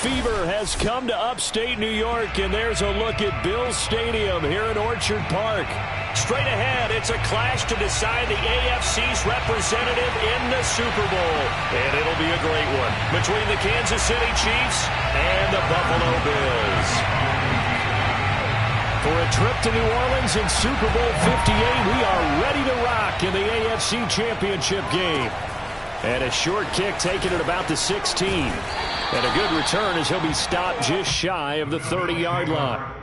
fever has come to upstate New York, and there's a look at Bills Stadium here in Orchard Park. Straight ahead, it's a clash to decide the AFC's representative in the Super Bowl. And it'll be a great one between the Kansas City Chiefs and the Buffalo Bills. For a trip to New Orleans in Super Bowl 58, we are ready to rock in the AFC Championship game. And a short kick taken at about the 16. And a good return as he'll be stopped just shy of the 30-yard line.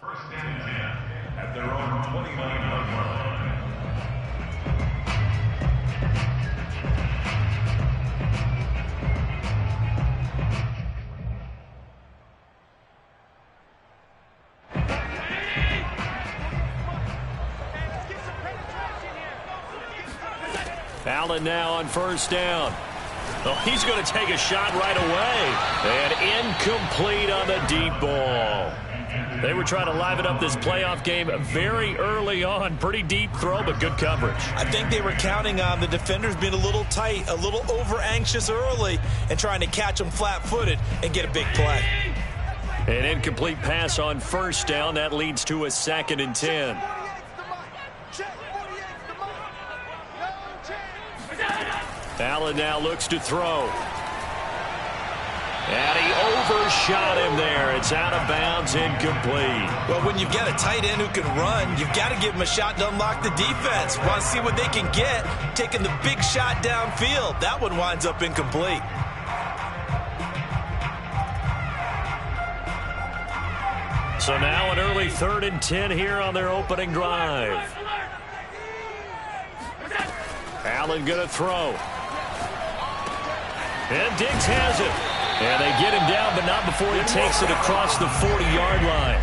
First down and 10 at their own 29-yard line. Allen now on first down. Oh, he's going to take a shot right away. And incomplete on the deep ball. They were trying to liven up this playoff game very early on. Pretty deep throw, but good coverage. I think they were counting on the defenders being a little tight, a little over-anxious early, and trying to catch them flat-footed and get a big play. An incomplete pass on first down. That leads to a 2nd and 10. Allen now looks to throw. And he overshot him there. It's out of bounds, incomplete. Well, when you've got a tight end who can run, you've got to give him a shot to unlock the defense. Want to see what they can get, taking the big shot downfield. That one winds up incomplete. So now an early 3rd and 10 here on their opening drive. Allen going to throw. And Diggs has it. And they get him down, but not before he takes it across the 40-yard line.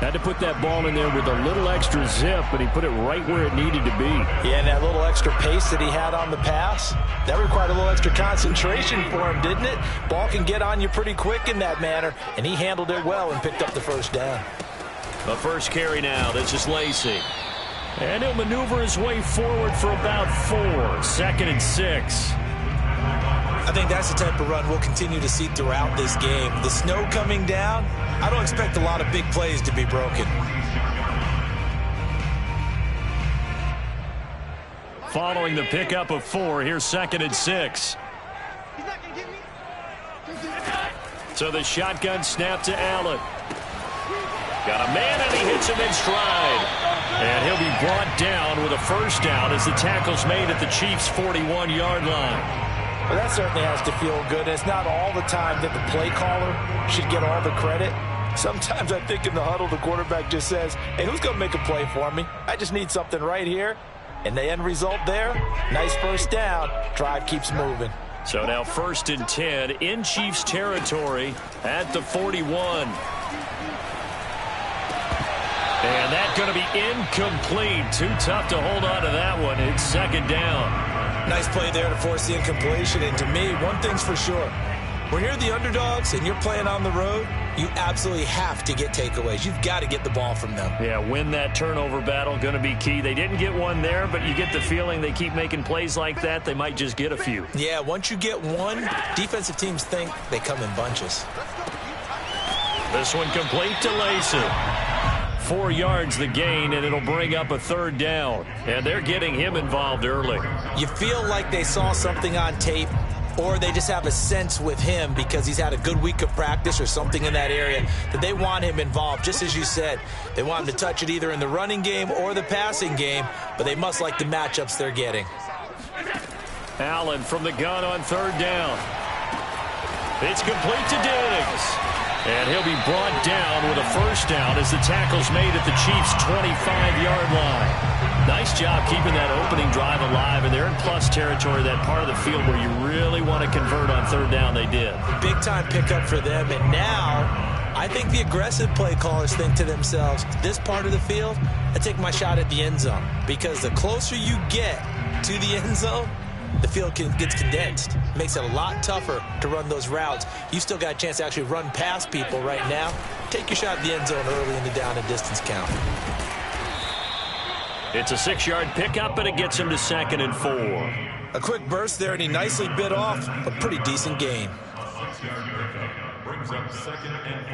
Had to put that ball in there with a little extra zip, but he put it right where it needed to be. Yeah, and that little extra pace that he had on the pass, that required a little extra concentration for him, didn't it? Ball can get on you pretty quick in that manner, and he handled it well and picked up the first down. The first carry now, this is Lacy. And he'll maneuver his way forward for about 4. 2nd and 6. I think that's the type of run we'll continue to see throughout this game. The snow coming down, I don't expect a lot of big plays to be broken. Following the pickup of 4, here's 2nd and 6. So the shotgun snap to Allen. Got a man, and he hits him in stride. And he'll be brought down with a first down as the tackle's made at the Chiefs' 41-yard line. Well, that certainly has to feel good. It's not all the time that the play caller should get all the credit. Sometimes I think in the huddle, the quarterback just says, hey, who's going to make a play for me? I just need something right here. And the end result there, nice first down. Drive keeps moving. So now 1st and 10 in Chiefs territory at the 41. And that's going to be incomplete. Too tough to hold on to that one. It's 2nd down. Nice play there to force the incompletion. And to me, one thing's for sure. When you're the underdogs and you're playing on the road, you absolutely have to get takeaways. You've got to get the ball from them. Yeah, win that turnover battle, going to be key. They didn't get one there, but you get the feeling they keep making plays like that, they might just get a few. Yeah, once you get one, defensive teams think they come in bunches. This one complete to Lacy. 4 yards the gain, and it'll bring up a 3rd down. And they're getting him involved early. You feel like they saw something on tape, or they just have a sense with him because he's had a good week of practice or something in that area that they want him involved. Just as you said, they want him to touch it either in the running game or the passing game, but they must like the matchups they're getting. Allen from the gun on 3rd down. It's complete to Diggs. And he'll be brought down with a first down as the tackle's made at the Chiefs' 25-yard line. Nice job keeping that opening drive alive, and they're in plus territory, that part of the field where you really want to convert on third down. They did. Big-time pickup for them, and now I think the aggressive play callers think to themselves, this part of the field, I take my shot at the end zone, because the closer you get to the end zone, the field gets condensed. It makes it a lot tougher to run those routes. You still got a chance to actually run past people right now. Take your shot at the end zone early in the down and distance count. It's a 6-yard pickup, and it gets him to 2nd and 4. A quick burst there, and he nicely bit off a pretty decent gain. A 6-yard pickup brings up 2nd and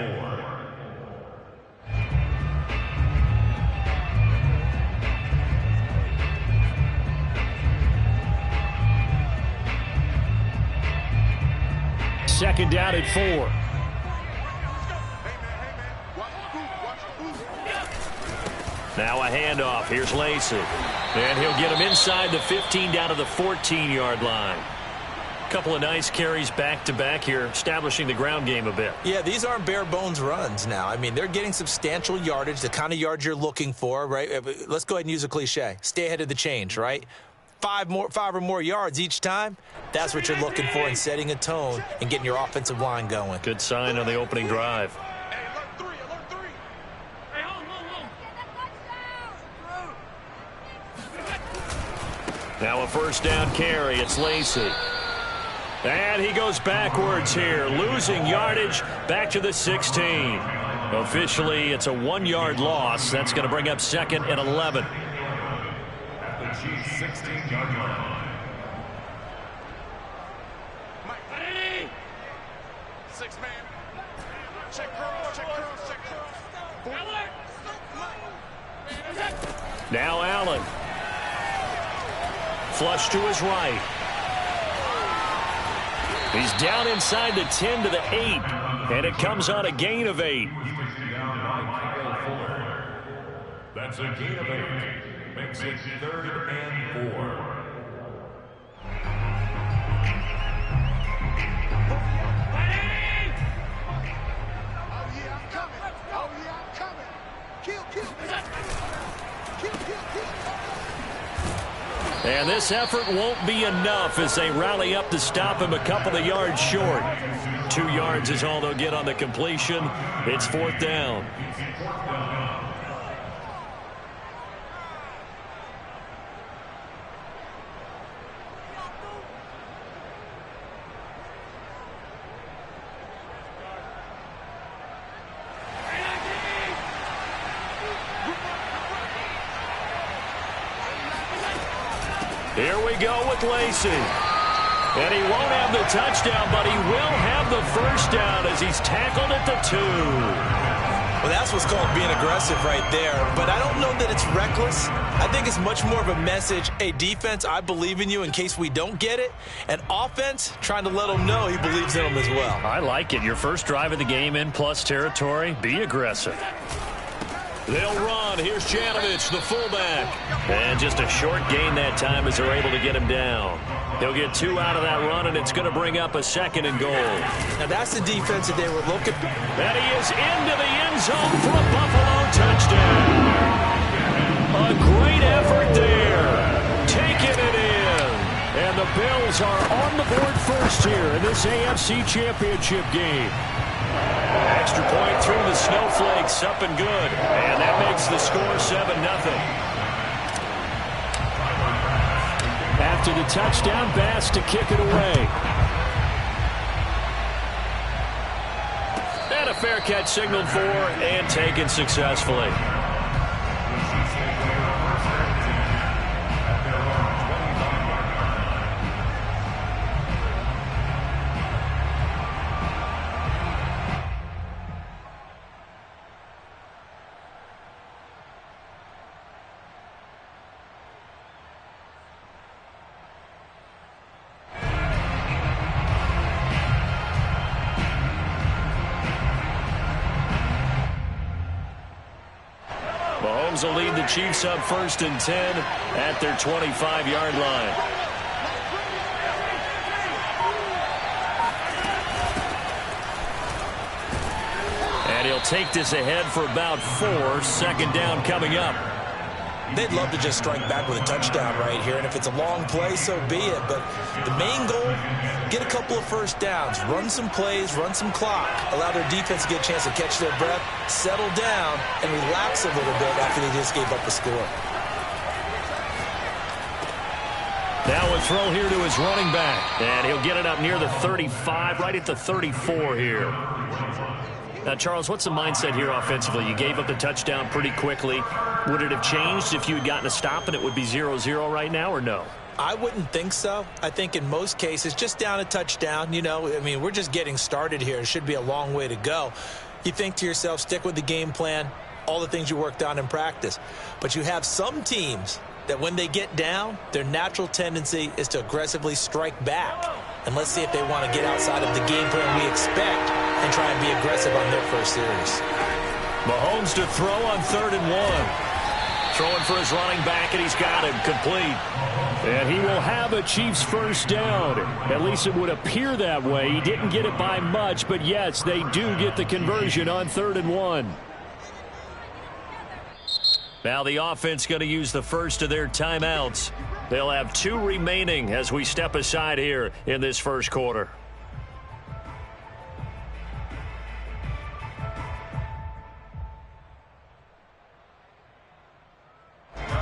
4. Second down at 4. Now a handoff. Here's Lacy. And he'll get him inside the 15 down to the 14-yard line. Couple of nice carries back-to-back here, establishing the ground game a bit. Yeah, these aren't bare-bones runs now. I mean, they're getting substantial yardage, the kind of yards you're looking for, right? Let's go ahead and use a cliche. Stay ahead of the change, right? 5 or more yards each time, that's what you're looking for in setting a tone and getting your offensive line going. Good sign on the opening drive. Now a first down carry. It's Lacy. And he goes backwards here, losing yardage back to the 16. Officially, it's a 1-yard loss. That's going to bring up 2nd and 11. At the Chiefs' 16-yard line. Mike, ready? 6-man. Check curls, check curls, check curls. Now Allen. Flush to his right. He's down inside the 10 to the 8. And it comes on a gain of 8. That's a gain of 8. Makes it 3rd and 4. And this effort won't be enough as they rally up to stop him a couple of yards short. 2 yards is all they'll get on the completion. It's 4th down. Here we go with Lacy. And he won't have the touchdown, but he will have the first down as he's tackled at the 2. Well, that's what's called being aggressive right there. But I don't know that it's reckless. I think it's much more of a message, hey, defense, I believe in you in case we don't get it. And offense, trying to let him know he believes in him as well. I like it. Your first drive of the game in plus territory, be aggressive. They'll run. Here's Janovich, the fullback. And just a short gain that time as they're able to get him down. He'll get 2 out of that run, and it's going to bring up a 2nd and goal. Now, that's the defense that they were looking for. And he is into the end zone for a Buffalo touchdown. A great effort there. Taking it in. And the Bills are on the board first here in this AFC Championship game. Extra point through the snowflakes, up and good. And that makes the score 7-0. After the touchdown, Bass to kick it away. And a fair catch signaled for and taken successfully. Mahomes will lead the Chiefs up 1st and 10 at their 25-yard line. And he'll take this ahead for about 4. 2nd down coming up. They'd love to just strike back with a touchdown right here, and if it's a long play, so be it. But the main goal, get a couple of first downs, run some plays, run some clock, allow their defense to get a chance to catch their breath, settle down, and relax a little bit after they just gave up a score. Now a throw here to his running back, and he'll get it up near the 35, right at the 34 here. Now, Charles, what's the mindset here offensively? You gave up the touchdown pretty quickly. Would it have changed if you had gotten a stop and it would be 0-0 right now, or no? I wouldn't think so. I think in most cases, just down a touchdown, I mean, we're just getting started here. It should be a long way to go. You think to yourself, stick with the game plan, all the things you worked on in practice. But you have some teams that when they get down, their natural tendency is to aggressively strike back. And let's see if they want to get outside of the game plan we expect and try and be aggressive on their first series. Mahomes to throw on 3rd and 1. Throwing for his running back, and he's got him complete. And he will have a Chiefs first down. At least it would appear that way. He didn't get it by much, but yes, they do get the conversion on 3rd and 1. Now the offense going to use the first of their timeouts. They'll have 2 remaining as we step aside here in this first quarter.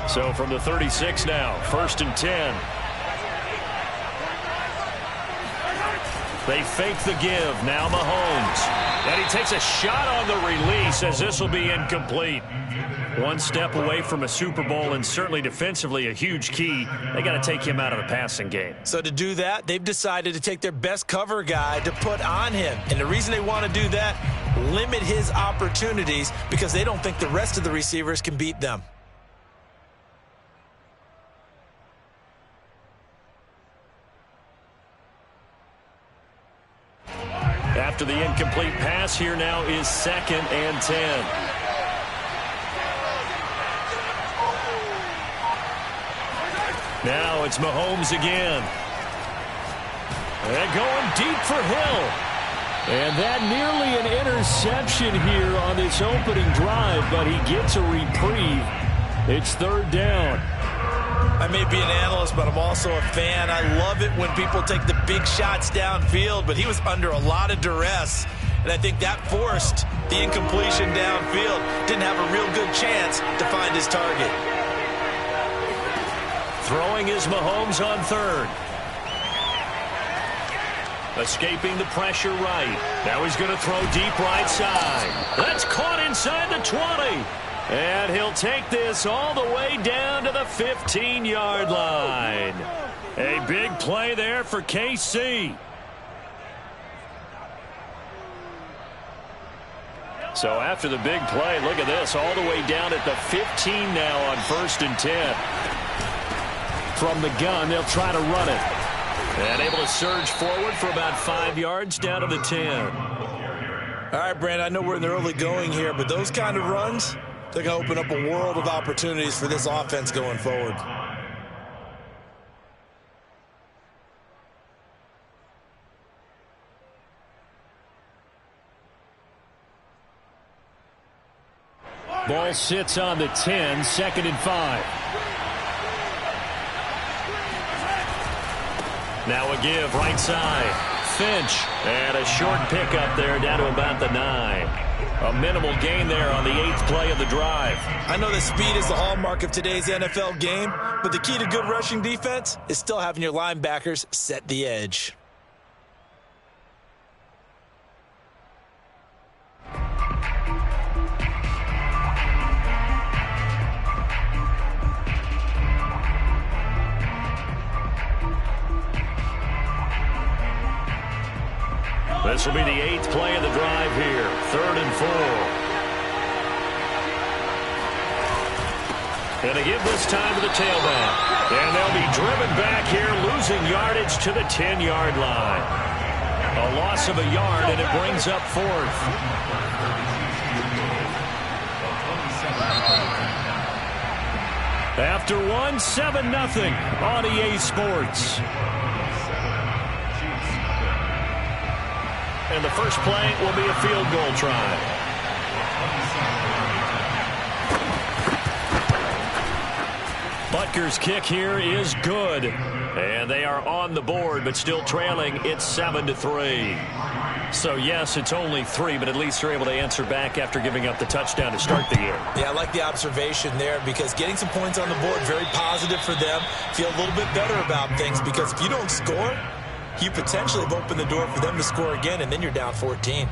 So from the 36 now, 1st and 10. They fake the give. Now Mahomes. And he takes a shot on the release as this will be incomplete. One step away from a Super Bowl, and certainly defensively a huge key. They got to take him out of the passing game. So to do that, they've decided to take their best cover guy to put on him. And the reason they want to do that, limit his opportunities because they don't think the rest of the receivers can beat them. After the incomplete pass, here now is 2nd and 10. Now it's Mahomes again. And going deep for Hill. And that nearly an interception here on this opening drive, but he gets a reprieve. It's 3rd down. I may be an analyst, but I'm also a fan. I love it when people take the big shots downfield, but he was under a lot of duress, and I think that forced the incompletion downfield. Didn't have a real good chance to find his target. Throwing is Mahomes on 3rd. Escaping the pressure right. Now he's going to throw deep right side. That's caught inside the 20. And he'll take this all the way down to the 15-yard line. A big play there for KC. So after the big play, look at this, all the way down at the 15 now on 1st and 10. From the gun, they'll try to run it. And able to surge forward for about 5 yards down to the 10. All right, Brandon, I know we're in the early going here, but those kind of runs, they're going to open up a world of opportunities for this offense going forward. Ball sits on the 10, 2nd and 5. Now a give right side. Finch. And a short pickup there down to about the 9. A minimal gain there on the 8th play of the drive. I know that speed is the hallmark of today's NFL game, but the key to good rushing defense is still having your linebackers set the edge. This will be the 8th play of the drive here. 3rd and 4. And a give this time to the tailback. And they'll be driven back here, losing yardage to the 10-yard line. A loss of a yard, and it brings up 4th. After 1, 7-0 on EA Sports. And the first play will be a field goal try. Rutgers kick here is good. And they are on the board, but still trailing. It's 7-3. So, yes, it's only 3, but at least they're able to answer back after giving up the touchdown to start the year. Yeah, I like the observation there because getting some points on the board, very positive for them. Feel a little bit better about things because if you don't score, you potentially have opened the door for them to score again, and then you're down 14.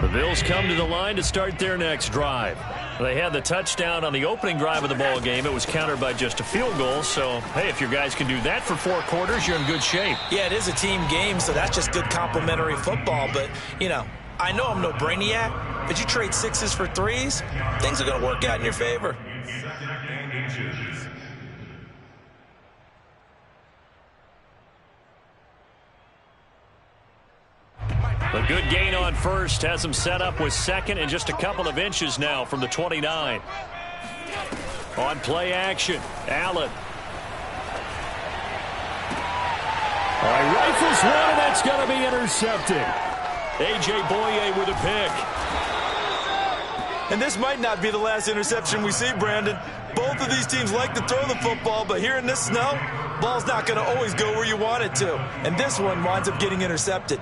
The Bills come to the line to start their next drive. They had the touchdown on the opening drive of the ball game. It was countered by just a field goal. So, hey, if your guys can do that for 4 quarters, you're in good shape. Yeah, it is a team game, so that's just good complementary football. But, you know, I know I'm no brainiac, but you trade 6s for 3s, things are going to work out in your favor. A good gain on first has them set up with second and just a couple of inches now from the 29. On play action, Allen. All right, rifles one, and that's going to be intercepted. A.J. Boye with a pick. And this might not be the last interception we see, Brandon. Both of these teams like to throw the football, but here in this snow, ball's not going to always go where you want it to. And this one winds up getting intercepted.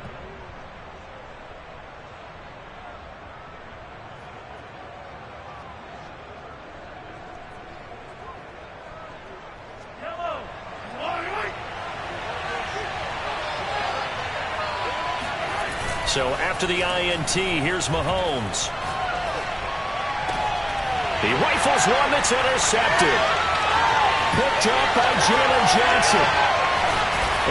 So after the INT, here's Mahomes. He rifles one that's intercepted. Picked up by Jalen Johnson.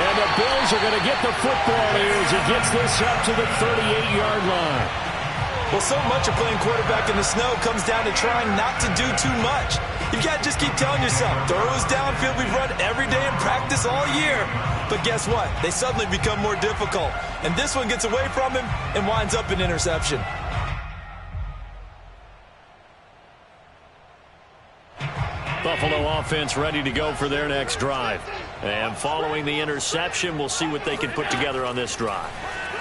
And the Bills are going to get the football here as he gets this up to the 38-yard line. Well, so much of playing quarterback in the snow comes down to trying not to do too much. You've got to just keep telling yourself, throws downfield we've run every day in practice all year. But guess what? They suddenly become more difficult. And this one gets away from him and winds up an interception. Buffalo offense ready to go for their next drive. And following the interception, we'll see what they can put together on this drive.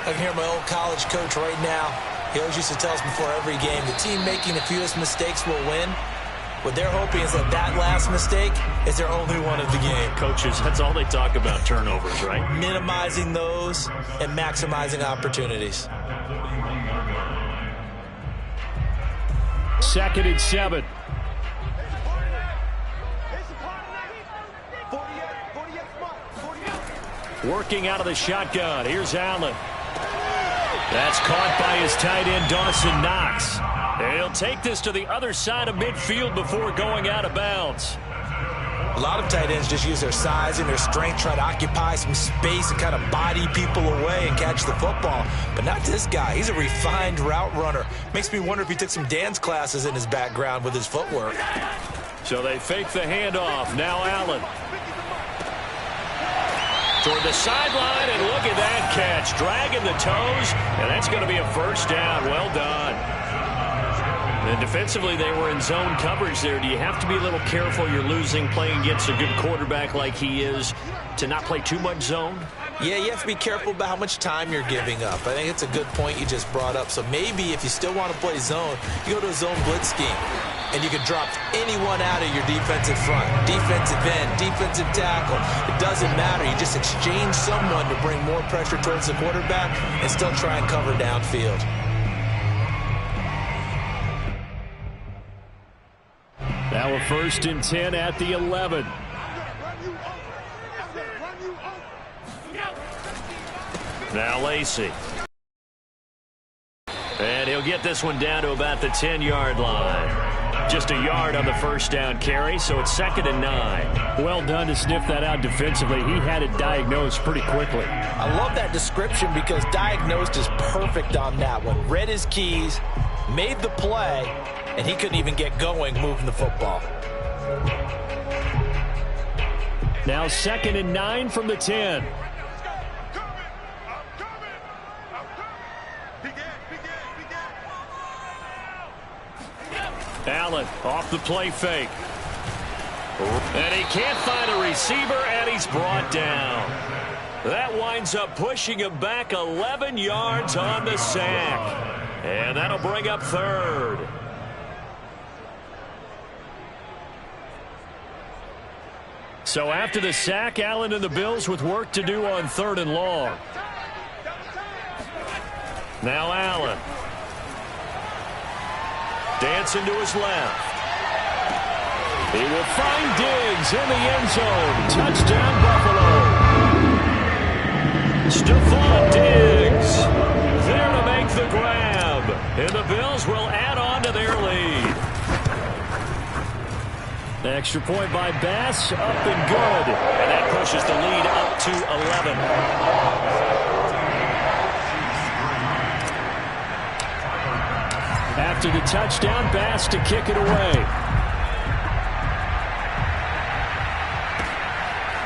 I can hear my old college coach right now. He always used to tell us before every game, the team making the fewest mistakes will win. What they're hoping is that that last mistake is their only one of the game. Coaches, that's all they talk about, turnovers, right? Minimizing those and maximizing opportunities. 2nd and 7. Working out of the shotgun. Here's Allen. That's caught by his tight end, Dawson Knox. And he'll take this to the other side of midfield before going out of bounds. A lot of tight ends just use their size and their strength, try to occupy some space and kind of body people away and catch the football. But not this guy. He's a refined route runner. Makes me wonder if he took some dance classes in his background with his footwork. So they fake the handoff. Now Allen. Toward the sideline, and look at that catch. Dragging the toes, and that's going to be a first down. Well done. And defensively, they were in zone coverage there. Do you have to be a little careful? You're losing, playing against a good quarterback like he is, to not play too much zone? Yeah, you have to be careful about how much time you're giving up. I think it's a good point you just brought up. So maybe if you still want to play zone, you go to a zone blitz scheme. And you can drop anyone out of your defensive front, defensive end, defensive tackle. It doesn't matter. You just exchange someone to bring more pressure towards the quarterback and still try and cover downfield. Now a 1st and 10 at the 11. Now Lacy. And he'll get this one down to about the 10-yard line. Just a yard on the first down carry, so it's 2nd and 9. Well done to sniff that out defensively. He had it diagnosed pretty quickly. I love that description because diagnosed is perfect on that one. Read his keys, made the play, and he couldn't even get going moving the football. Now 2nd and 9 from the 10. Allen off the play fake. And he can't find a receiver, and he's brought down. That winds up pushing him back 11 yards on the sack. And that'll bring up third. So after the sack, Allen and the Bills with work to do on 3rd and long. Now Allen. Dancing to his left. He will find Diggs in the end zone. Touchdown, Buffalo. Stephon Diggs there to make the grab. And the Bills will add on to their lead. The extra point by Bass, up and good. And that pushes the lead up to 11. After the touchdown, Bass to kick it away.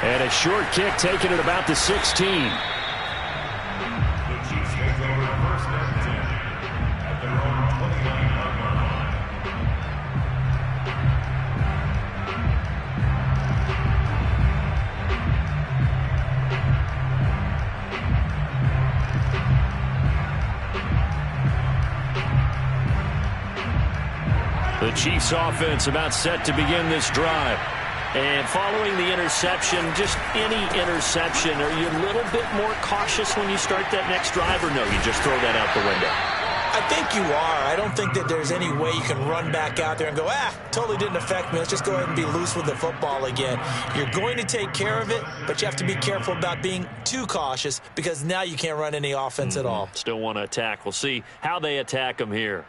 And a short kick taken at about the 16. The Chiefs take over 1st and 10 at their own 29-yard line. The Chiefs offense about set to begin this drive. And following the interception, just any interception, are you a little bit more cautious when you start that next drive, or no, you just throw that out the window? I think you are. I don't think that there's any way you can run back out there and go, totally didn't affect me. Let's just go ahead and be loose with the football again. You're going to take care of it, but you have to be careful about being too cautious because now you can't run any offense at all. Still want to attack. We'll see how they attack them here.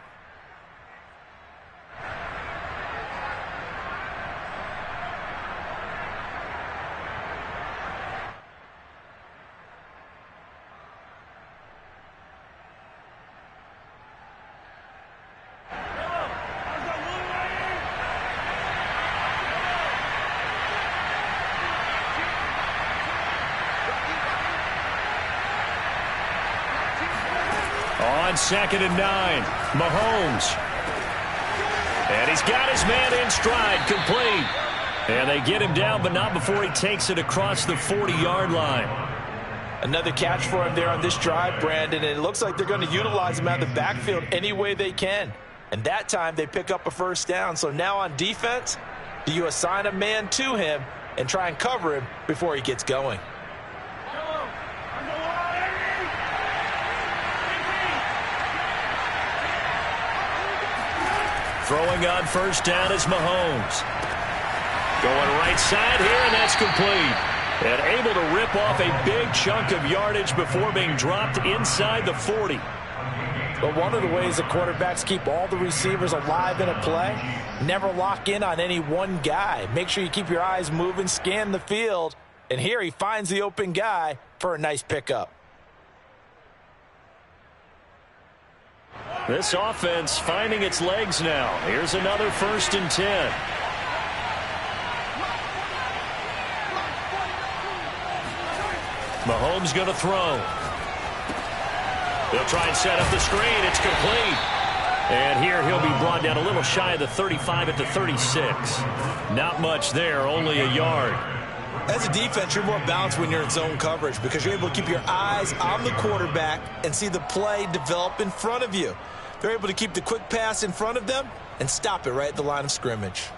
On 2nd and 9, Mahomes. And he's got his man in stride, complete. And they get him down, but not before he takes it across the 40-yard line. Another catch for him there on this drive, Brandon, and it looks like they're going to utilize him out of the backfield any way they can. And that time they pick up a 1st down. So now on defense, do you assign a man to him and try and cover him before he gets going? Throwing on 1st down is Mahomes. Going right side here, and that's complete. And able to rip off a big chunk of yardage before being dropped inside the 40. But one of the ways that quarterbacks keep all the receivers alive in a play, never lock in on any one guy. Make sure you keep your eyes moving, scan the field, and here he finds the open guy for a nice pickup. This offense finding its legs now. Here's another 1st and 10. Mahomes going to throw. They'll try and set up the screen. It's complete. And here he'll be brought down a little shy of the 35 at the 36. Not much there, only a yard. As a defense, you're more balanced when you're in zone coverage because you're able to keep your eyes on the quarterback and see the play develop in front of you. They're able to keep the quick pass in front of them and stop it right at the line of scrimmage.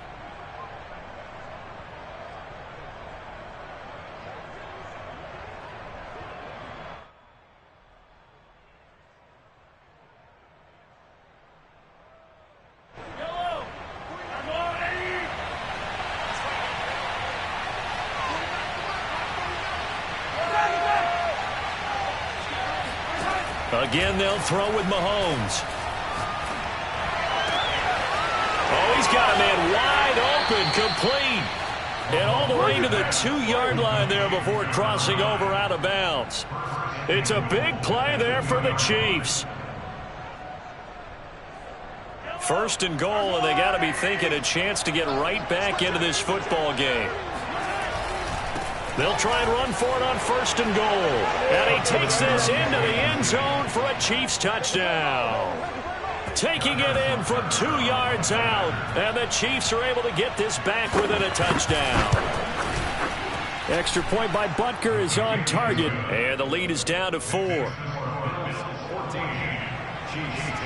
Again, they'll throw with Mahomes. Oh, he's got a man wide open, complete. And all the way to the 2-yard line there before crossing over out of bounds. It's a big play there for the Chiefs. 1st and goal, and they got to be thinking a chance to get right back into this football game. They'll try and run for it on 1st and goal. And he takes this into the end zone for a Chiefs touchdown. Taking it in from 2 yards out. And the Chiefs are able to get this back within a touchdown. Extra point by Butker is on target, and the lead is down to 4. 14, Chiefs 10.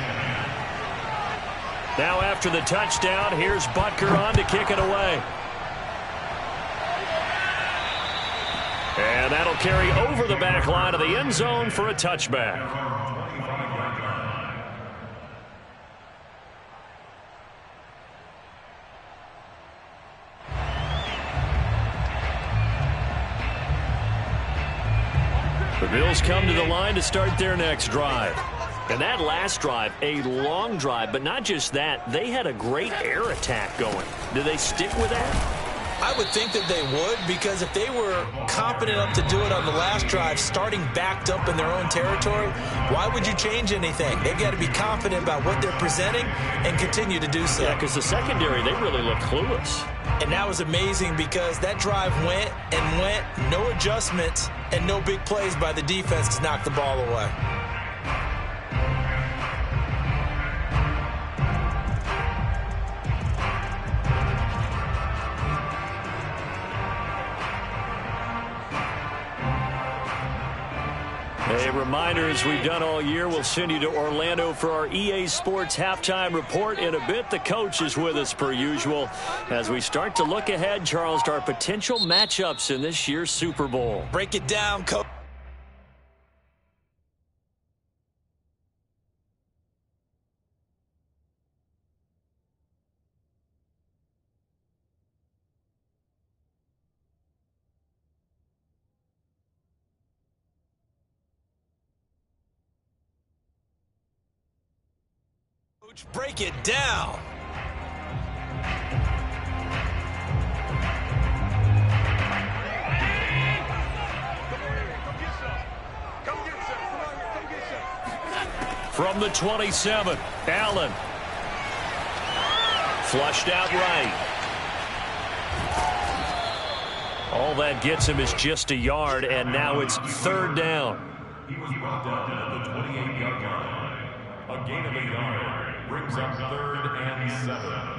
Now after the touchdown, here's Butker on to kick it away. And that'll carry over the back line of the end zone for a touchback. The Bills come to the line to start their next drive. And that last drive, a long drive, but not just that, they had a great air attack going. Do they stick with that? I would think that they would, because if they were confident enough to do it on the last drive, starting backed up in their own territory, why would you change anything? They've got to be confident about what they're presenting and continue to do so. Yeah, because the secondary, they really looked clueless. And that was amazing because that drive went and went, no adjustments, and no big plays by the defense to knock the ball away. A reminder, as we've done all year, we'll send you to Orlando for our EA Sports halftime report. In a bit, the coach is with us per usual as we start to look ahead, Charles, to our potential matchups in this year's Super Bowl. Break it down, coach. Break it down. From the 27, Allen. Flushed out right. All that gets him is just a yard, and now it's third down. He was brought down at the 28-yard line. A gain of a yard brings up 3rd and 7.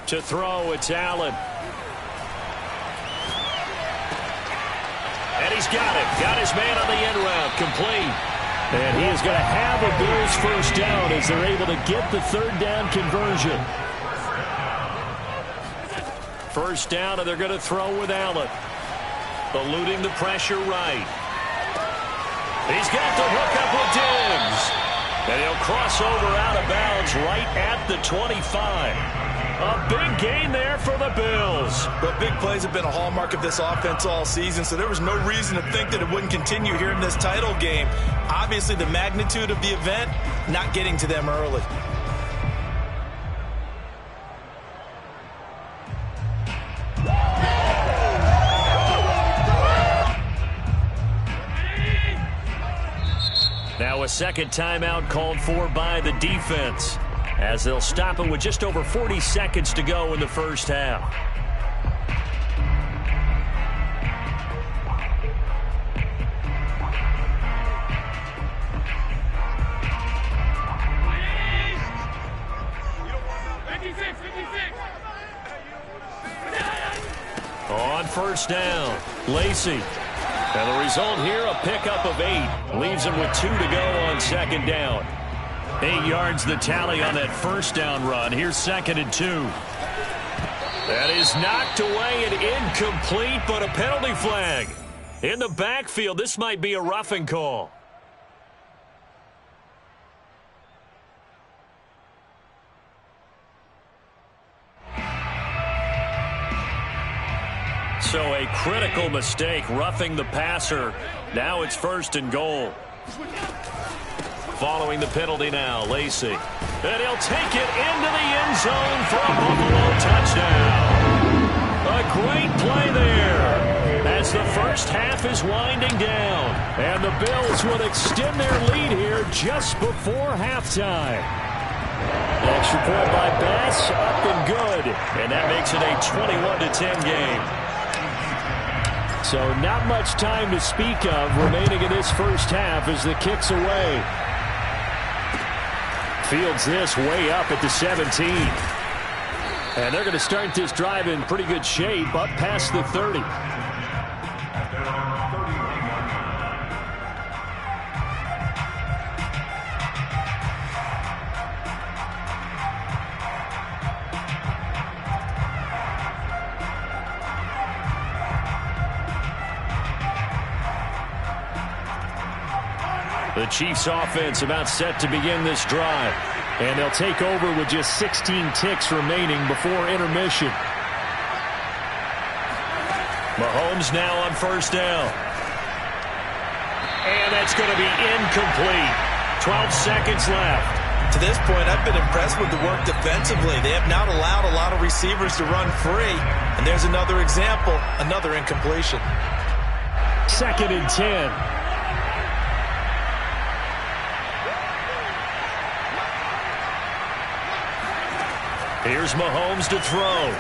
To throw, it's Allen. And he's got it. Got his man on the end route. Complete. And he is going to have a Bills first down as they're able to get the third down conversion. First down, and they're going to throw with Allen. Eluding the pressure right. He's got the hook up with Diggs. And he'll cross over out of bounds right at the 25. A big gain there for the Bills. But big plays have been a hallmark of this offense all season, so there was no reason to think that it wouldn't continue here in this title game. Obviously, the magnitude of the event not getting to them early. Now a second timeout called for by the defense, as they'll stop it with just over 40 seconds to go in the first half. On first down, Lacy. And the result here, a pickup of 8. Leaves him with 2 to go on second down. 8 yards the tally on that first down run. Here's 2nd and 2. That is knocked away and incomplete, but a penalty flag. In the backfield, this might be a roughing call. So a critical mistake, roughing the passer. Now it's 1st and goal. Following the penalty now, Lacy. And he'll take it into the end zone for a Buffalo touchdown. A great play there. As the first first half is winding down, and the Bills will extend their lead here just before halftime. Extra point by Bass, up and good, and that makes it a 21-10 game. So not much time to speak of remaining in this first half as the kick's away. Fields this way up at the 17. And they're going to start this drive in pretty good shape, up past the 30. The Chiefs offense about set to begin this drive. And they'll take over with just 16 ticks remaining before intermission. Mahomes now on first down. And that's going to be incomplete. 12 seconds left. To this point, I've been impressed with the work defensively. They have not allowed a lot of receivers to run free. And there's another example, another incompletion. 2nd and 10. Here's Mahomes to throw.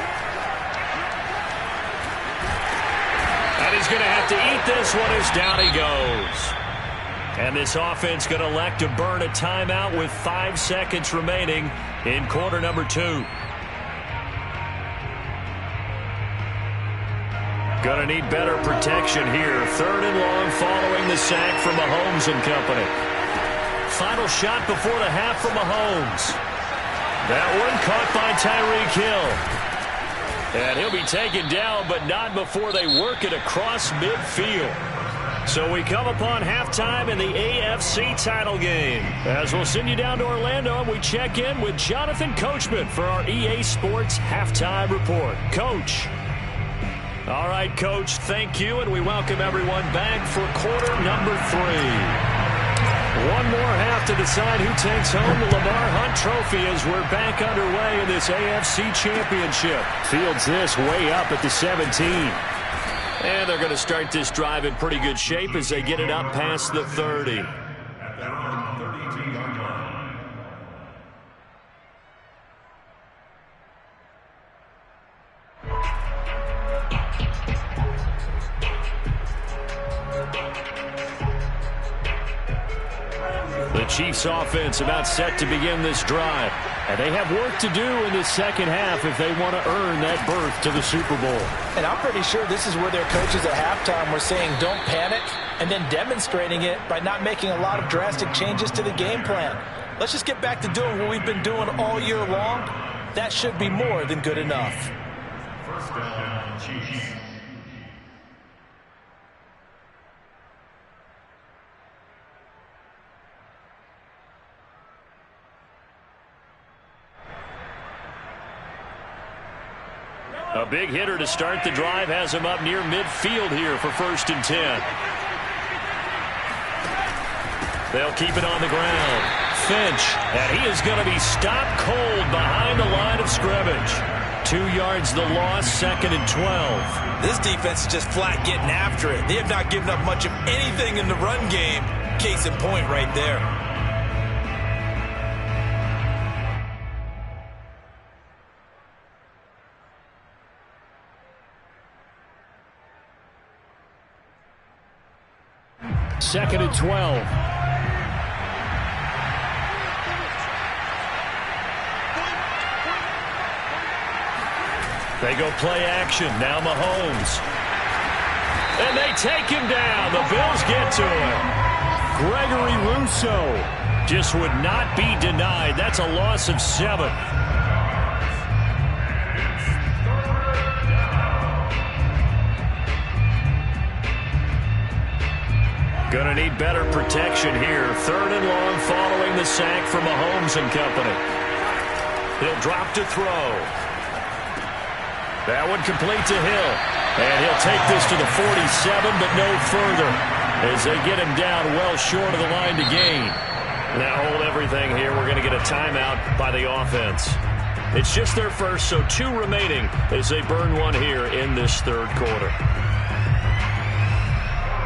And he's going to have to eat this one as down he goes. And this offense going to elect to burn a timeout with 5 seconds remaining in quarter number 2. Going to need better protection here. 3rd and long following the sack from Mahomes and company. Final shot before the half from Mahomes. That one caught by Tyreek Hill. And he'll be taken down, but not before they work it across midfield. So we come upon halftime in the AFC title game. As we'll send you down to Orlando, and we check in with Jonathan Coachman for our EA Sports Halftime Report. Coach. All right, Coach, thank you, and we welcome everyone back for quarter number 3. One more half to decide who takes home the Lamar Hunt Trophy as we're back underway in this AFC Championship. Fields this way up at the 17. And they're going to start this drive in pretty good shape as they get it up past the 30. At their own 32-yard line. The Chiefs offense about set to begin this drive. And they have work to do in this second half if they want to earn that berth to the Super Bowl. And I'm pretty sure this is where their coaches at halftime were saying don't panic, and then demonstrating it by not making a lot of drastic changes to the game plan. Let's just get back to doing what we've been doing all year long. That should be more than good enough. First down, Chiefs. A big hitter to start the drive has him up near midfield here for 1st and 10. They'll keep it on the ground. Finch, and he is going to be stopped cold behind the line of scrimmage. 2 yards the loss, 2nd and 12. This defense is just flat getting after it. They have not given up much of anything in the run game. Case in point right there. Second and 12. They go play action. Now Mahomes. And they take him down. The Bills get to him. Gregory Rousseau just would not be denied. That's a loss of 7. Going to need better protection here. 3rd and long following the sack from Mahomes and company. He'll drop to throw. That one complete to Hill. And he'll take this to the 47, but no further as they get him down well short of the line to gain. Now hold everything here. We're going to get a timeout by the offense. It's just their first, so 2 remaining as they burn one here in this 3rd quarter.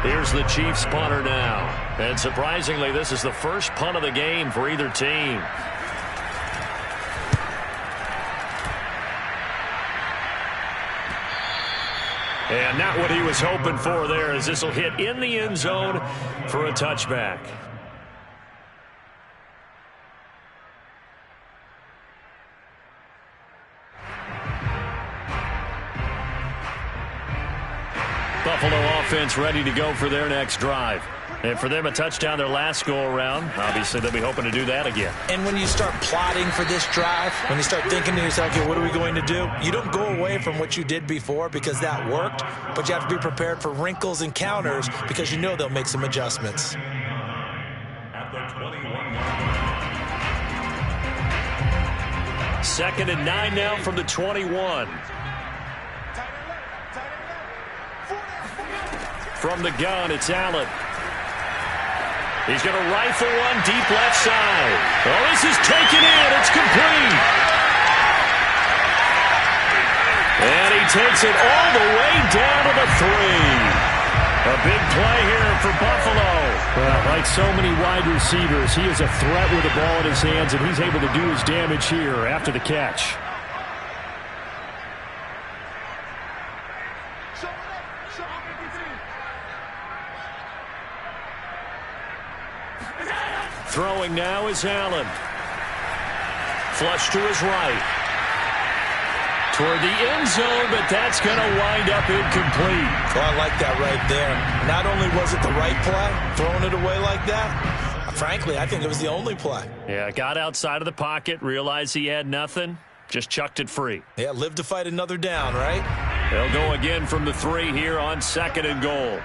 Here's the Chiefs punter now. And surprisingly, this is the first punt of the game for either team. And not what he was hoping for there, as this will hit in the end zone for a touchback. Buffalo offense ready to go for their next drive. And for them, a touchdown their last go-around. Obviously, they'll be hoping to do that again. And when you start plotting for this drive, when you start thinking to yourself, okay, what are we going to do? You don't go away from what you did before because that worked, but you have to be prepared for wrinkles and counters because you know they'll make some adjustments. At the 21-yard line. 2nd and 9 now from the 21. From the gun, it's Allen. He's going to rifle one deep left side. Oh, this is taken in. It's complete. And he takes it all the way down to the 3. A big play here for Buffalo. Well, like so many wide receivers, he is a threat with the ball in his hands, and he's able to do his damage here after the catch. Throwing now is Allen. Flush to his right. Toward the end zone, but that's going to wind up incomplete. Well, I like that right there. Not only was it the right play, throwing it away like that, frankly, I think it was the only play. Yeah, got outside of the pocket, realized he had nothing, just chucked it free. Yeah, live to fight another down, right? They'll go again from the 3 here on 2nd and goal.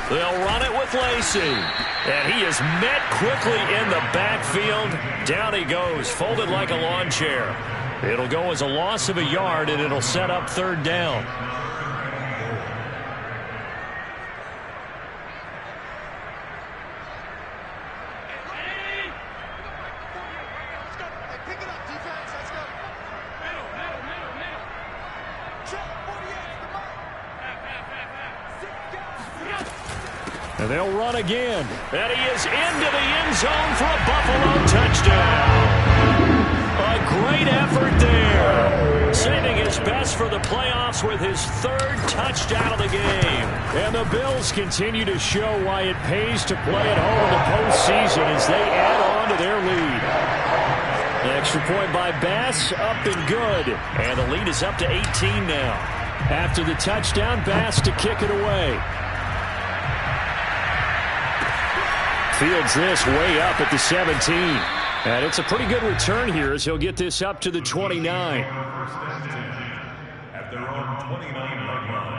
They'll run it with Lacy. And he is met quickly in the backfield. Down he goes, folded like a lawn chair. It'll go as a loss of a yard, and it'll set up 3rd down. And they'll run again. And he is into the end zone for a Buffalo touchdown. A great effort there. Saving his best for the playoffs with his 3rd touchdown of the game. And the Bills continue to show why it pays to play at home in the postseason as they add on to their lead. The extra point by Bass, up and good. And the lead is up to 18 now. After the touchdown, Bass to kick it away. Fields this way up at the 17. And it's a pretty good return here as he'll get this up to the 29. First and 10 at their own 29-yard line.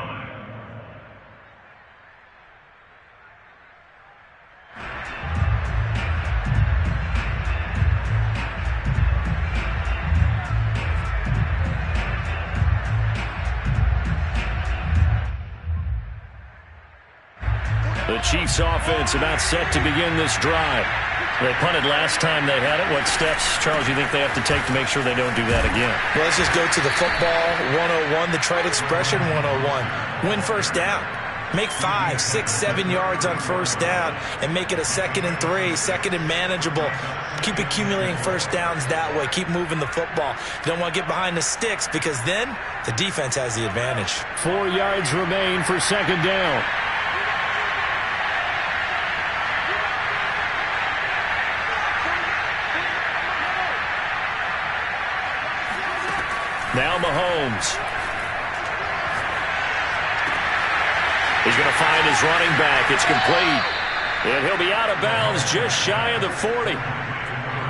The Chiefs offense about set to begin this drive. They punted last time they had it. What steps, Charles, you think they have to take to make sure they don't do that again? Well, let's just go to the football 101, the trite expression 101. Win first down. Make 5, 6, 7 yards on first down and make it a 2nd and 3, 2nd and manageable. Keep accumulating first downs that way. Keep moving the football. You don't want to get behind the sticks because then the defense has the advantage. 4 yards remain for 2nd down. Now Mahomes. He's going to find his running back. It's complete. And he'll be out of bounds just shy of the 40.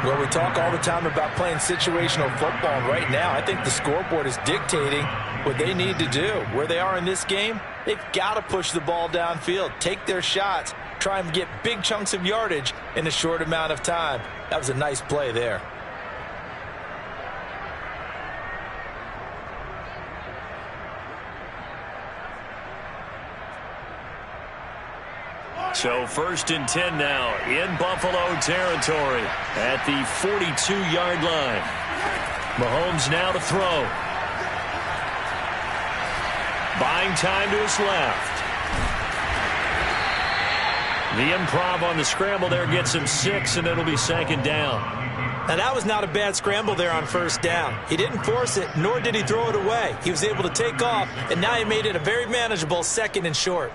Well, we talk all the time about playing situational football. Right now, I think the scoreboard is dictating what they need to do. Where they are in this game, they've got to push the ball downfield, take their shots, try and get big chunks of yardage in a short amount of time. That was a nice play there. So 1st and 10 now in Buffalo territory at the 42-yard line. Mahomes now to throw. buying time to his left. The improv on the scramble there gets him 6, and it'll be 2nd down. Now, that was not a bad scramble there on 1st down. He didn't force it, nor did he throw it away. He was able to take off, and now he made it a very manageable 2nd and short.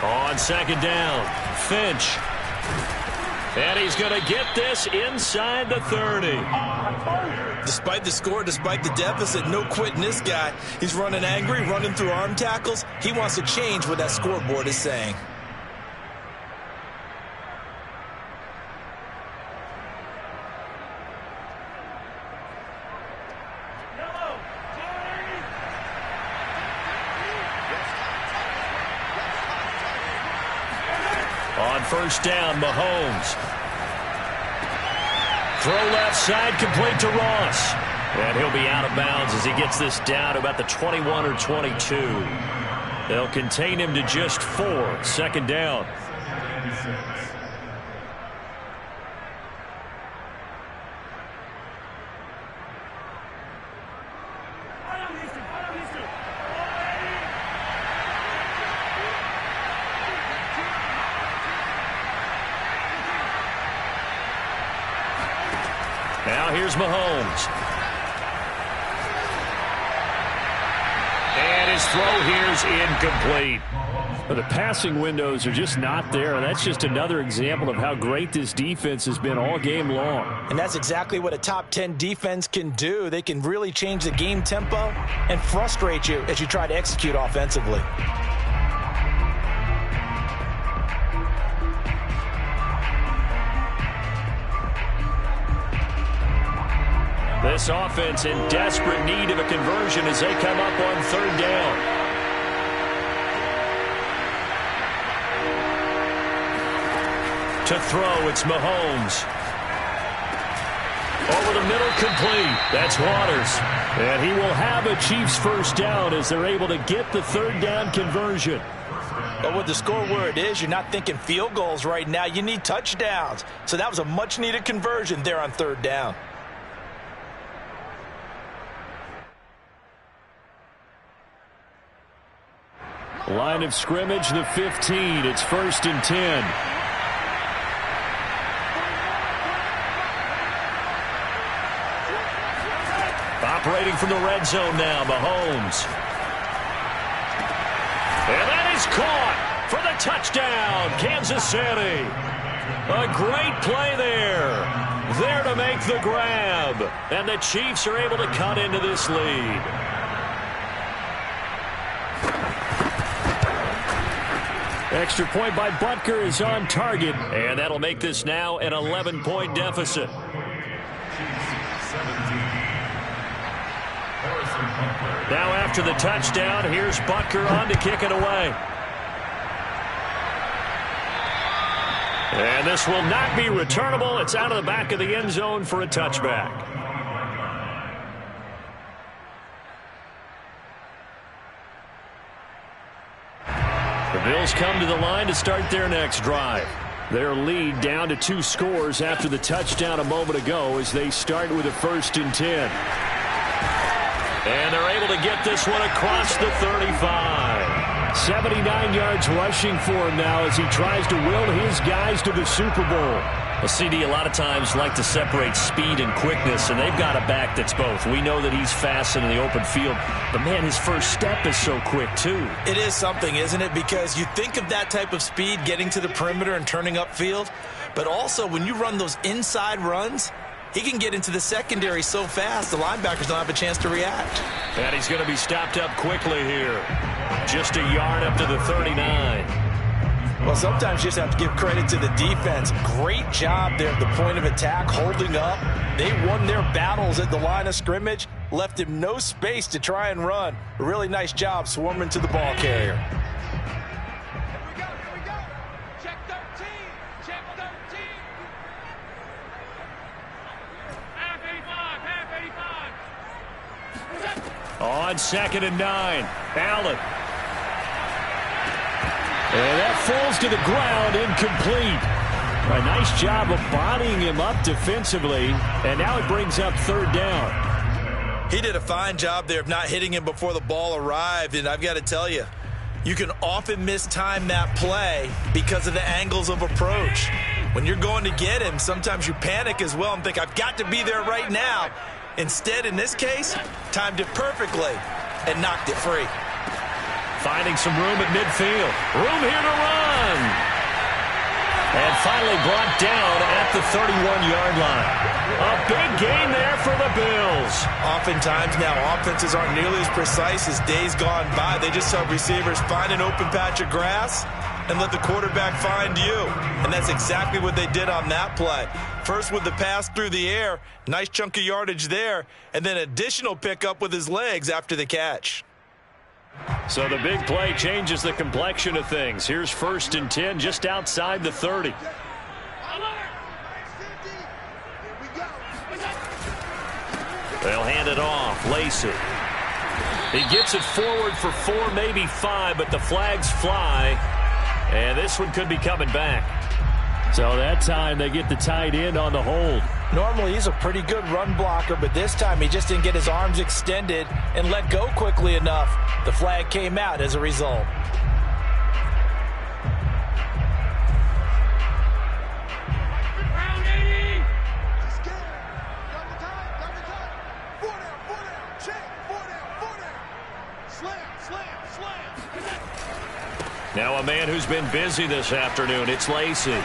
On 2nd down, Finch. And he's going to get this inside the 30. Despite the score, despite the deficit, no quitting this guy. He's running angry, running through arm tackles. He wants to change what that scoreboard is saying. On 1st down, Mahomes. Throw left side, complete to Ross. And he'll be out of bounds as he gets this down to about the 21 or 22. They'll contain him to just 4. 2nd down. Now here's Mahomes. And his throw here's incomplete. Well, the passing windows are just not there. That's just another example of how great this defense has been all game long. And that's exactly what a top 10 defense can do. They can really change the game tempo and frustrate you as you try to execute offensively. This offense in desperate need of a conversion as they come up on 3rd down. To throw, it's Mahomes. Over the middle, complete. That's Waters. And he will have a Chiefs 1st down as they're able to get the 3rd down conversion. But with the score where it is, you're not thinking field goals right now. You need touchdowns. So that was a much-needed conversion there on 3rd down. Line of scrimmage, the 15. It's 1st and 10. Operating from the red zone now, Mahomes. And that is caught for the touchdown, Kansas City. A great play there. There to make the grab. And the Chiefs are able to cut into this lead. Extra point by Butker is on target. And that'll make this now an 11-point deficit. Now after the touchdown, here's Butker on to kick it away. And this will not be returnable. It's out of the back of the end zone for a touchback. The Bills come to the line to start their next drive. Their lead down to 2 scores after the touchdown a moment ago as they start with a 1st and 10. And they're able to get this one across the 35. 79 yards rushing for him now as he tries to will his guys to the Super Bowl. Well, CD a lot of times like to separate speed and quickness, and they've got a back that's both. We know that he's fast in the open field, but, man, his first step is so quick, too. It is something, isn't it? Because you think of that type of speed getting to the perimeter and turning upfield, but also when you run those inside runs, he can get into the secondary so fast the linebackers don't have a chance to react. And he's going to be stopped up quickly here. Just a yard up to the 39. Well, sometimes you just have to give credit to the defense. Great job there at the point of attack, holding up. They won their battles at the line of scrimmage, left him no space to try and run. A really nice job swarming to the ball carrier. Here we go. Check 13. Check 13. Half 85. On 2nd and 9, Allen And that falls to the ground, incomplete. A nice job of bodying him up defensively, and now it brings up third down. He did a fine job there of not hitting him before the ball arrived, and I've got to tell you, you can often mistime that play because of the angles of approach. When you're going to get him, sometimes you panic as well and think, I've got to be there right now. Instead, in this case, timed it perfectly and knocked it free. Finding some room at midfield. Room here to run. And finally brought down at the 31-yard line. A big gain there for the Bills. Oftentimes now, offenses aren't nearly as precise as days gone by. They just help receivers find an open patch of grass and let the quarterback find you. And that's exactly what they did on that play. First with the pass through the air, nice chunk of yardage there, and then additional pickup with his legs after the catch. So the big play changes the complexion of things. Here's 1st and 10 just outside the 30. They'll hand it off. Lacy. He gets it forward for 4, maybe 5, but the flags fly. And this one could be coming back. So that time they get the tight end on the hold. Normally he's a pretty good run blocker, but this time he just didn't get his arms extended and let go quickly enough. The flag came out as a result. Now a man who's been busy this afternoon, it's Lacy.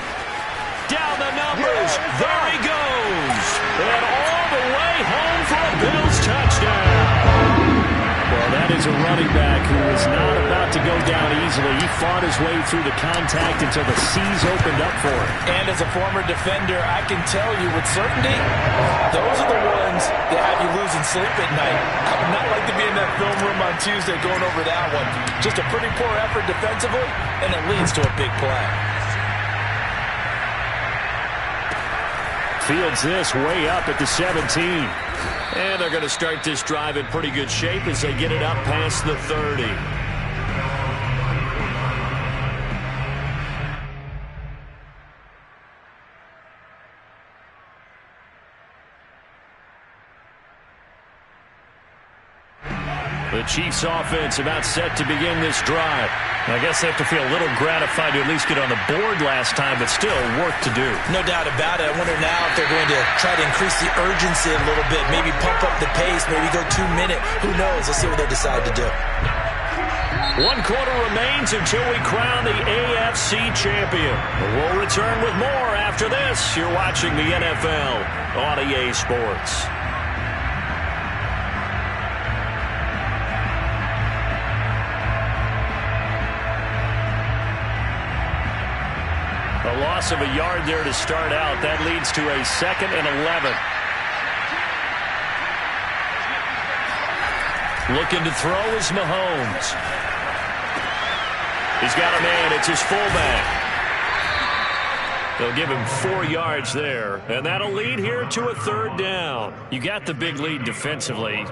Down the numbers, there he goes. And all the way home for a Bills touchdown. Well, that is a running back who is not about to go down easily. He fought his way through the contact until the seas opened up for him. And as a former defender, I can tell you with certainty, those are the ones that have you losing sleep at night. I would not like to be in that film room on Tuesday going over that one. Just a pretty poor effort defensively, and it leads to a big play. Fields this way up at the 17. And they're going to start this drive in pretty good shape as they get it up past the 30. The Chiefs offense about set to begin this drive. I guess they have to feel a little gratified to at least get on the board last time, but still work to do. No doubt about it. I wonder now if they're going to try to increase the urgency a little bit, maybe pump up the pace, maybe go 2 minute. Who knows? Let's see what they decide to do. 1 quarter remains until we crown the AFC champion. We'll return with more after this. You're watching the NFL on EA Sports. A loss of a yard there to start out. That leads to a 2nd and 11. Looking to throw is Mahomes. He's got a man. It's his fullback. They'll give him 4 yards there, and that'll lead here to a 3rd down. You got the big lead defensively.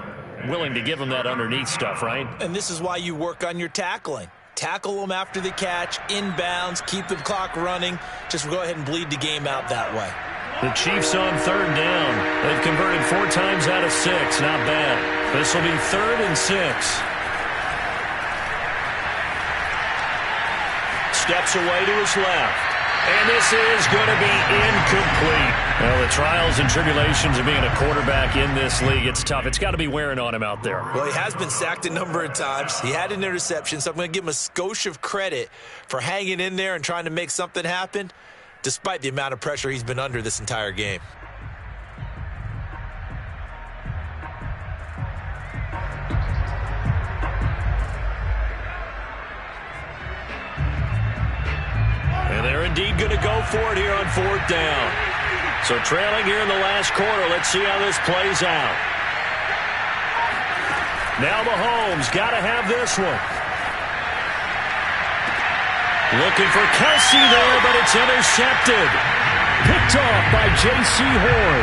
Willing to give him that underneath stuff, right? And this is why you work on your tackling. Tackle them after the catch, inbounds, keep the clock running. Just go ahead and bleed the game out that way. The Chiefs on 3rd down. They've converted 4 times out of 6. Not bad. This will be 3rd and 6. Steps away to his left. And this is going to be incomplete. Well, the trials and tribulations of being a quarterback in this league, it's tough. It's got to be wearing on him out there. Well, he has been sacked a number of times. He had an interception, so I'm going to give him a skosh of credit for hanging in there and trying to make something happen, despite the amount of pressure he's been under this entire game. And they're indeed going to go for it here on 4th down. So trailing here in the last quarter. Let's see how this plays out. Now Mahomes got to have this one. Looking for Kelsey there, but it's intercepted. Picked picked off by J.C. Horn.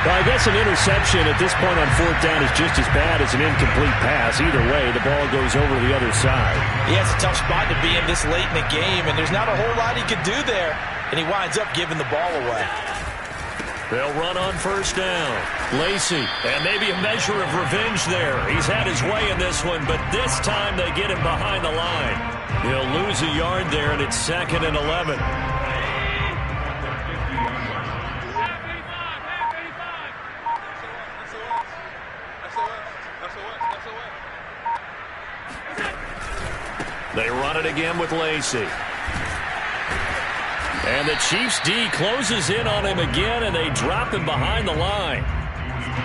Well, I guess an interception at this point on fourth down is just as bad as an incomplete pass. Either way, the ball goes over to the other side. Yeah, it's a tough spot to be in this late in the game, and there's not a whole lot he could do there, and he winds up giving the ball away. They'll run on first down. Lacy, and maybe a measure of revenge there. He's had his way in this one, but this time they get him behind the line. He'll lose a yard there, and it's 2nd and 11. They run it again with Lacy. And the Chiefs D closes in on him again, and they drop him behind the line.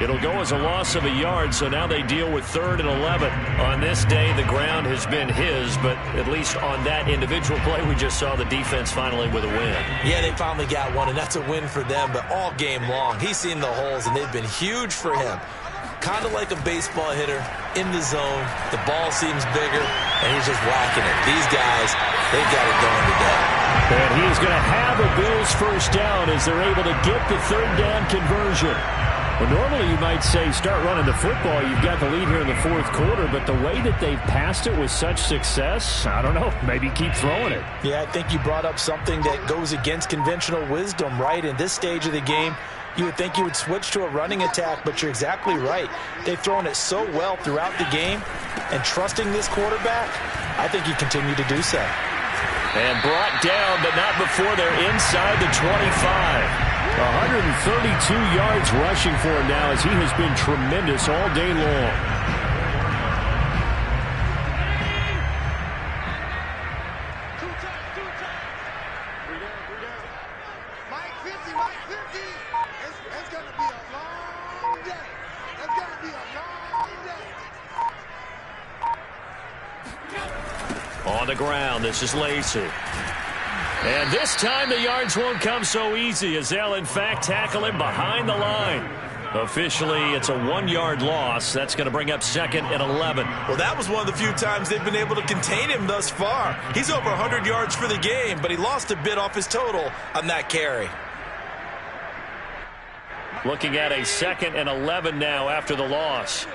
It'll go as a loss of a yard, so now they deal with 3rd and 11. On this day, the ground has been his, but at least on that individual play, we just saw the defense finally with a win. Yeah, they finally got one, and that's a win for them, but all game long, he's seen the holes, and they've been huge for him. Kind of like a baseball hitter in the zone. The ball seems bigger, and he's just whacking it. These guys, they've got it going today. And he is going to have a Bills first down as they're able to get the 3rd down conversion. Well, normally you might say start running the football. You've got the lead here in the 4th quarter, but the way that they've passed it with such success, I don't know, maybe keep throwing it. Yeah, I think you brought up something that goes against conventional wisdom, right? In this stage of the game, you would think you would switch to a running attack, but you're exactly right. They've thrown it so well throughout the game, and trusting this quarterback, I think you continue to do so. And brought down, but not before they're inside the 25. 132 yards rushing for him now as he has been tremendous all day long. Mike 50, Mike 50. It's going to be a long day. It's going to be a long day. On the ground, this is Lacy. And this time the yards won't come so easy as they'll in fact tackle him behind the line. Officially, it's a 1-yard loss. That's going to bring up 2nd and 11. Well, that was one of the few times they've been able to contain him thus far. He's over 100 yards for the game, but he lost a bit off his total on that carry. Looking at a 2nd and 11 now after the loss.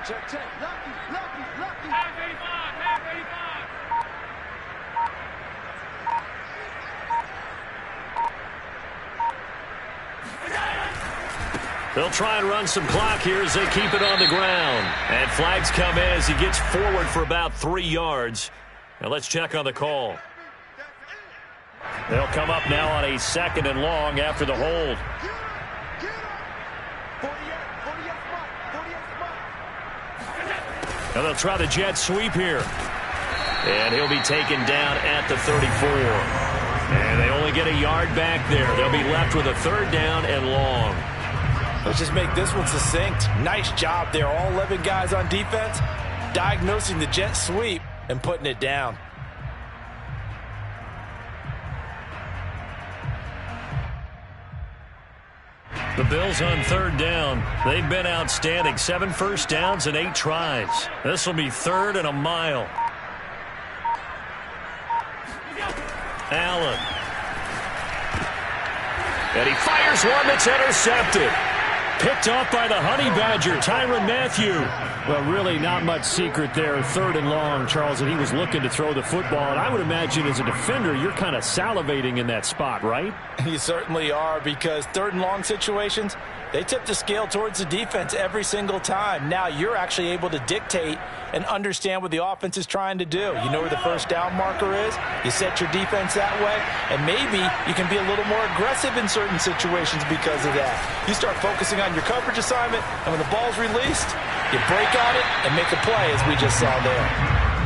Check, check. Lucky, lucky, lucky. Half 85, half 85. They'll try and run some clock here as they keep it on the ground. And flags come in as he gets forward for about 3 yards. Now let's check on the call. They'll come up now on a 2nd and long after the hold. Now they'll try the jet sweep here. And he'll be taken down at the 34. And they only get a yard back there. They'll be left with a 3rd down and long. Let's just make this one succinct. Nice job there. All 11 guys on defense diagnosing the jet sweep and putting it down. The Bills on 3rd down. They've been outstanding. 7 first downs and 8 tries. This will be 3rd and a mile. Allen. And he fires one that's intercepted. Picked off by the Honey Badger, Tyrann Mathieu. Well, really not much secret there. 3rd and long, Charles, and he was looking to throw the football. And I would imagine as a defender, you're kind of salivating in that spot, right? You certainly are, because 3rd and long situations, they tip the scale towards the defense every single time. Now you're actually able to dictate and understand what the offense is trying to do. You know where the first down marker is. You set your defense that way, and maybe you can be a little more aggressive in certain situations because of that. You start focusing on your coverage assignment, and when the ball's released, you break on it and make a play, as we just saw there.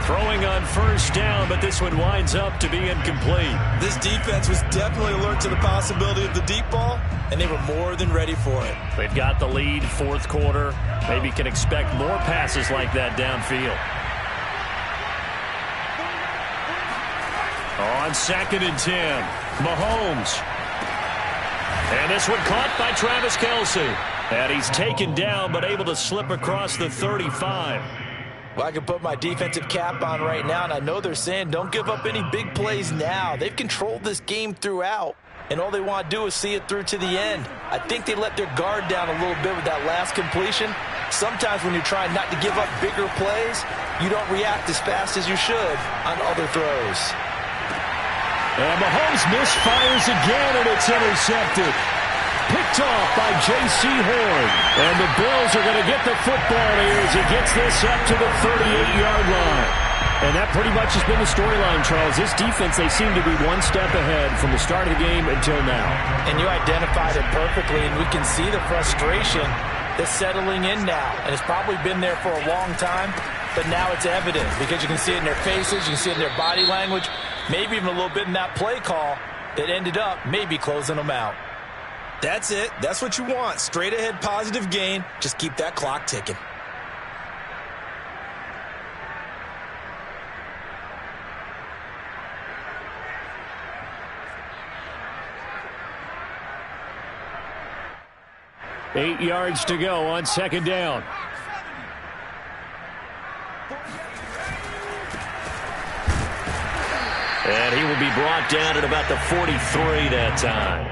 Throwing on first down, but this one winds up to be incomplete. This defense was definitely alert to the possibility of the deep ball, and they were more than ready for it. They've got the lead, 4th quarter. Maybe can expect more passes like that downfield. On 2nd and 10, Mahomes. And this one caught by Travis Kelce. And he's taken down, but able to slip across the 35. Well, I can put my defensive cap on right now, and I know they're saying don't give up any big plays now. They've controlled this game throughout. and all they want to do is see it through to the end. I think they let their guard down a little bit with that last completion. Sometimes when you're trying not to give up bigger plays, you don't react as fast as you should on other throws. And Mahomes misfires again, and it's intercepted. Picked off by J.C. Horn. And the Bills are going to get the football here as he gets this up to the 38-yard line. And that pretty much has been the storyline, Charles. This defense, they seem to be one step ahead from the start of the game until now. And you identified it perfectly, and we can see the frustration that's settling in now. And it's probably been there for a long time, but now it's evident because you can see it in their faces, you can see it in their body language, maybe even a little bit in that play call that ended up maybe closing them out. That's it. That's what you want. Straight ahead positive gain. Just keep that clock ticking. Eight yards to go on second down. And he will be brought down at about the 43 that time.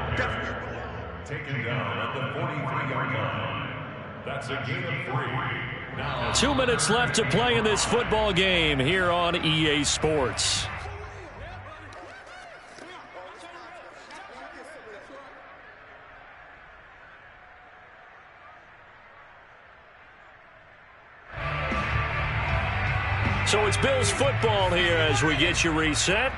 Taken down at the 43-yard line. That's a gain of 3. Now 2 minutes left to play in this football game here on EA Sports. So it's Bills football here as we get you reset.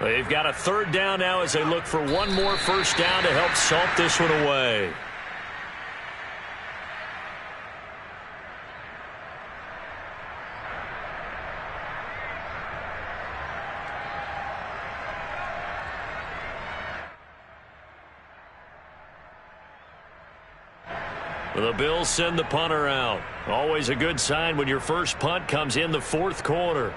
They've got a third down now as they look for one more first down to help salt this one away. The Bills send the punter out. Always a good sign when your first punt comes in the fourth quarter.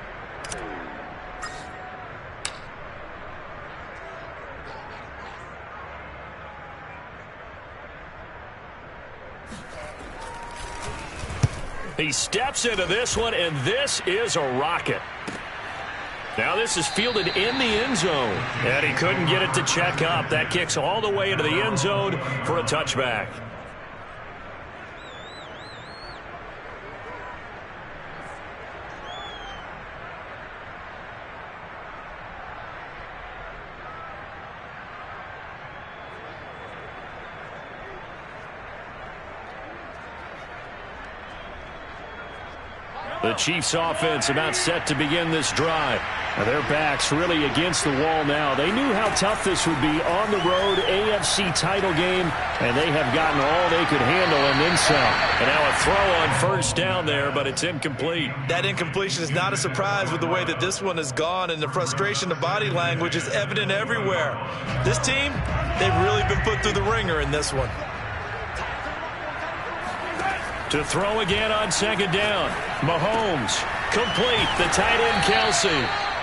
He steps into this one, and this is a rocket. Now this is fielded in the end zone, and he couldn't get it to check up. That kicks all the way into the end zone for a touchback. The Chiefs offense about set to begin this drive. Now their backs really against the wall now. They knew how tough this would be on the road, AFC title game, and they have gotten all they could handle and then some. And now a throw on first down there, but it's incomplete. That incompletion is not a surprise with the way that this one has gone, and the frustration, the body language is evident everywhere. This team, they've really been put through the ringer in this one. To throw again on second down. Mahomes, complete, the tight end Kelsey.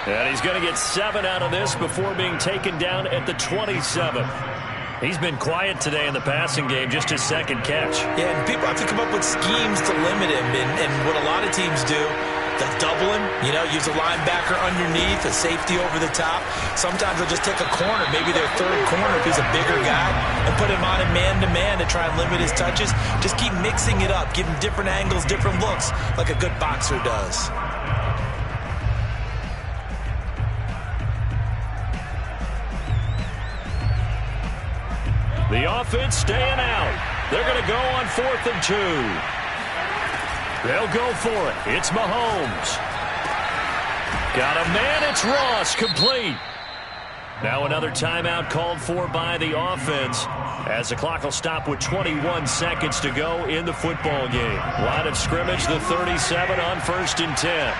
And he's going to get 7 out of this before being taken down at the 27th. He's been quiet today in the passing game, just his second catch. Yeah, and people have to come up with schemes to limit him, and what a lot of teams do, they'll double him, use a linebacker underneath, a safety over the top. Sometimes they'll just take a corner, maybe their third corner if he's a bigger guy, and put him on a man-to-man to try and limit his touches. Just keep mixing it up, give him different angles, different looks, like a good boxer does. The offense staying out. They're going to go on 4th and 2. They'll go for it. It's Mahomes. Got a man. It's Ross. Complete. Now another timeout called for by the offense as the clock will stop with 21 seconds to go in the football game. Line of scrimmage, the 37 on 1st and 10.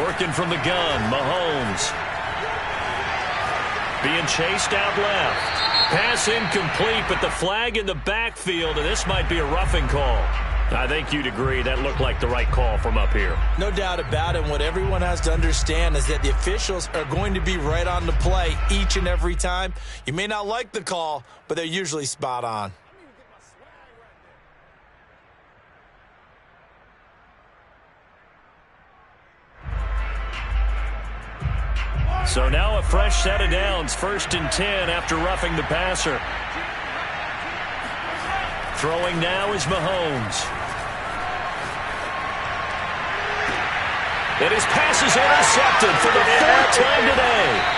Working from the gun, Mahomes. Being chased out left. Pass incomplete, but the flag in the backfield, and this might be a roughing call. I think you'd agree that looked like the right call from up here. No doubt about it. What everyone has to understand is that the officials are going to be right on the play each and every time. You may not like the call, but they're usually spot on. So now a fresh set of downs, 1st and 10 after roughing the passer. Throwing now is Mahomes. And his pass is intercepted for the 4th time today.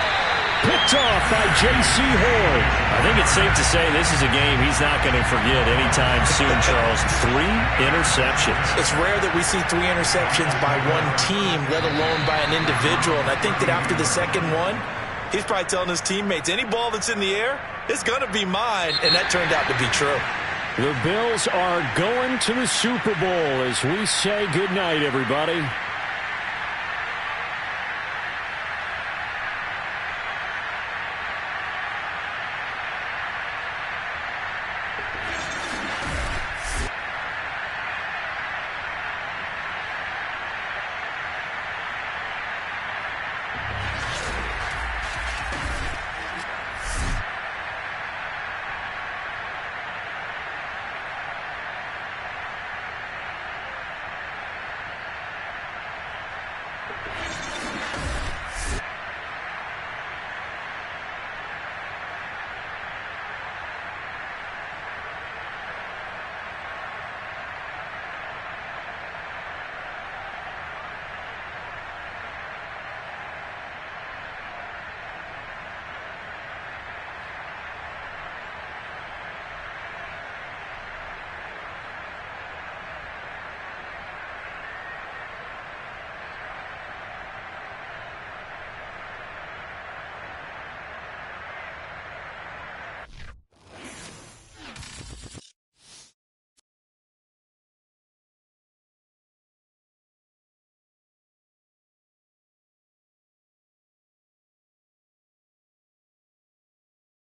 Picked off by J.C. Horn. I think it's safe to say this is a game he's not going to forget anytime soon, Charles. 3 interceptions. It's rare that we see 3 interceptions by one team, let alone by an individual. And I think that after the second one, he's probably telling his teammates, any ball that's in the air, it's going to be mine. And that turned out to be true. The Bills are going to the Super Bowl as we say goodnight, everybody.